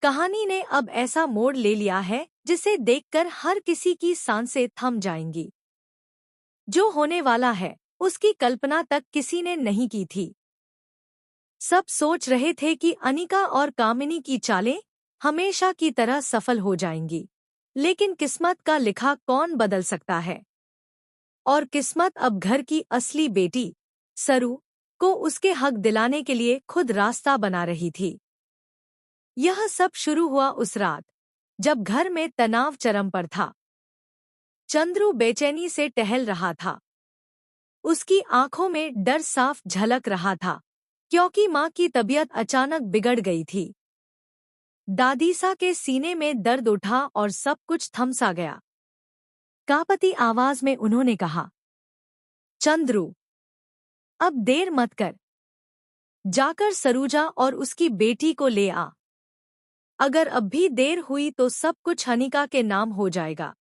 कहानी ने अब ऐसा मोड़ ले लिया है जिसे देखकर हर किसी की सांसें थम जाएंगी। जो होने वाला है उसकी कल्पना तक किसी ने नहीं की थी। सब सोच रहे थे कि अनिका और कामिनी की चालें हमेशा की तरह सफल हो जाएंगी, लेकिन किस्मत का लिखा कौन बदल सकता है। और किस्मत अब घर की असली बेटी सरू को उसके हक दिलाने के लिए खुद रास्ता बना रही थी। यह सब शुरू हुआ उस रात जब घर में तनाव चरम पर था। चंद्रू बेचैनी से टहल रहा था। उसकी आंखों में डर साफ झलक रहा था, क्योंकि माँ की तबीयत अचानक बिगड़ गई थी। दादीसा के सीने में दर्द उठा और सब कुछ थम सा गया। कांपती आवाज में उन्होंने कहा, चंद्रू, अब देर मत कर। जाकर सरूजा और उसकी बेटी को ले आ। अगर अब भी देर हुई तो सब कुछ अनिका के नाम हो जाएगा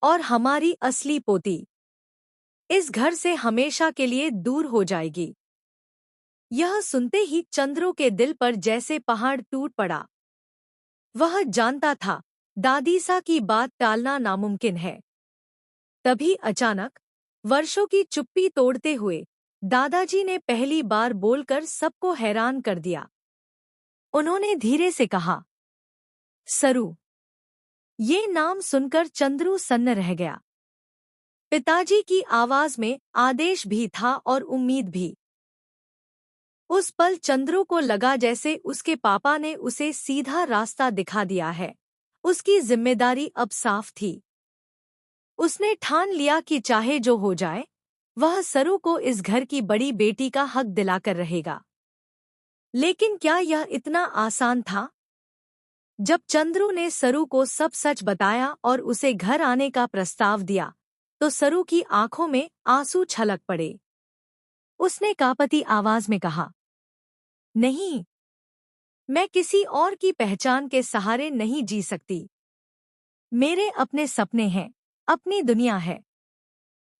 और हमारी असली पोती इस घर से हमेशा के लिए दूर हो जाएगी। यह सुनते ही चंद्रू के दिल पर जैसे पहाड़ टूट पड़ा। वह जानता था दादीसा की बात टालना नामुमकिन है। तभी अचानक वर्षों की चुप्पी तोड़ते हुए दादाजी ने पहली बार बोलकर सबको हैरान कर दिया। उन्होंने धीरे से कहा, सरू। ये नाम सुनकर चंद्रू सन्न रह गया। पिताजी की आवाज में आदेश भी था और उम्मीद भी। उस पल चंद्रू को लगा जैसे उसके पापा ने उसे सीधा रास्ता दिखा दिया है। उसकी जिम्मेदारी अब साफ थी। उसने ठान लिया कि चाहे जो हो जाए, वह सरू को इस घर की बड़ी बेटी का हक दिलाकर रहेगा। लेकिन क्या यह इतना आसान था? जब चंद्रू ने सरू को सब सच बताया और उसे घर आने का प्रस्ताव दिया, तो सरू की आंखों में आंसू छलक पड़े। उसने कांपती आवाज में कहा, नहीं, मैं किसी और की पहचान के सहारे नहीं जी सकती। मेरे अपने सपने हैं, अपनी दुनिया है।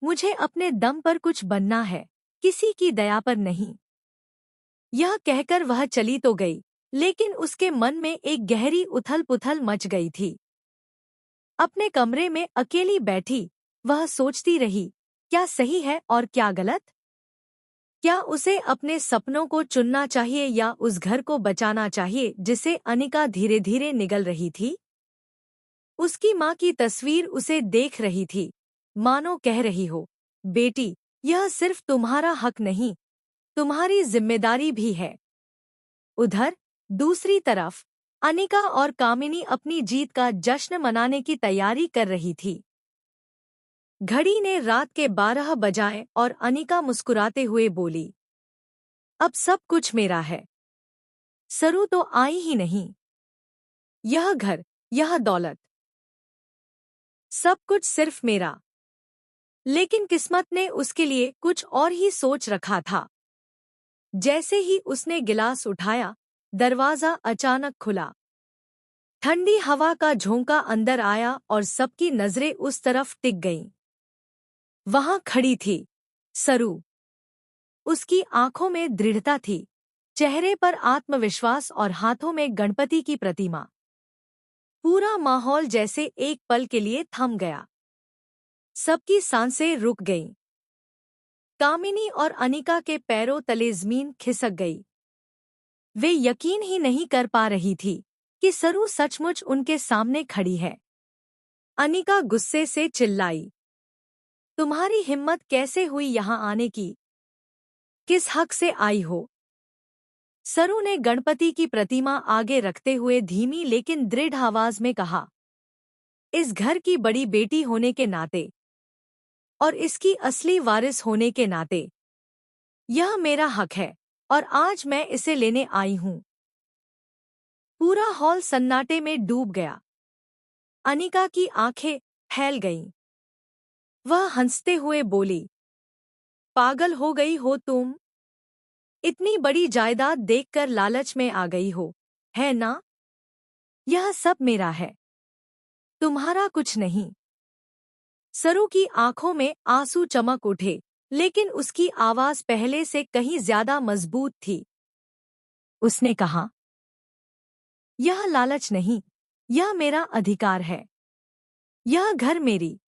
मुझे अपने दम पर कुछ बनना है, किसी की दया पर नहीं। यह कहकर वह चली तो गई, लेकिन उसके मन में एक गहरी उथल-पुथल मच गई थी। अपने कमरे में अकेली बैठी वह सोचती रही, क्या सही है और क्या गलत? क्या उसे अपने सपनों को चुनना चाहिए या उस घर को बचाना चाहिए जिसे अनिका धीरे धीरे निगल रही थी? उसकी माँ की तस्वीर उसे देख रही थी, मानो कह रही हो, बेटी, यह सिर्फ तुम्हारा हक नहीं, तुम्हारी जिम्मेदारी भी है। उधर दूसरी तरफ अनिका और कामिनी अपनी जीत का जश्न मनाने की तैयारी कर रही थी। घड़ी ने रात के 12 बजाए और अनिका मुस्कुराते हुए बोली, अब सब कुछ मेरा है। सरू तो आई ही नहीं। यह घर, यह दौलत, सब कुछ सिर्फ मेरा। लेकिन किस्मत ने उसके लिए कुछ और ही सोच रखा था। जैसे ही उसने गिलास उठाया, दरवाजा अचानक खुला। ठंडी हवा का झोंका अंदर आया और सबकी नजरें उस तरफ टिक गईं। वहां खड़ी थी सरू। उसकी आंखों में दृढ़ता थी, चेहरे पर आत्मविश्वास और हाथों में गणपति की प्रतिमा। पूरा माहौल जैसे एक पल के लिए थम गया। सबकी सांसें रुक गईं। कामिनी और अनिका के पैरों तले जमीन खिसक गई। वे यकीन ही नहीं कर पा रही थी कि सरू सचमुच उनके सामने खड़ी है। अनिका गुस्से से चिल्लाई, तुम्हारी हिम्मत कैसे हुई यहाँ आने की? किस हक से आई हो? सरू ने गणपति की प्रतिमा आगे रखते हुए धीमी लेकिन दृढ़ आवाज में कहा, इस घर की बड़ी बेटी होने के नाते और इसकी असली वारिस होने के नाते यह मेरा हक है और आज मैं इसे लेने आई हूं। पूरा हॉल सन्नाटे में डूब गया। अनिका की आंखें फैल गईं। वह हंसते हुए बोली, पागल हो गई हो तुम? इतनी बड़ी जायदाद देखकर लालच में आ गई हो, है ना? यह सब मेरा है, तुम्हारा कुछ नहीं। सरू की आंखों में आंसू चमक उठे, लेकिन उसकी आवाज पहले से कहीं ज्यादा मजबूत थी। उसने कहा, यह लालच नहीं, यह मेरा अधिकार है। यह घर मेरी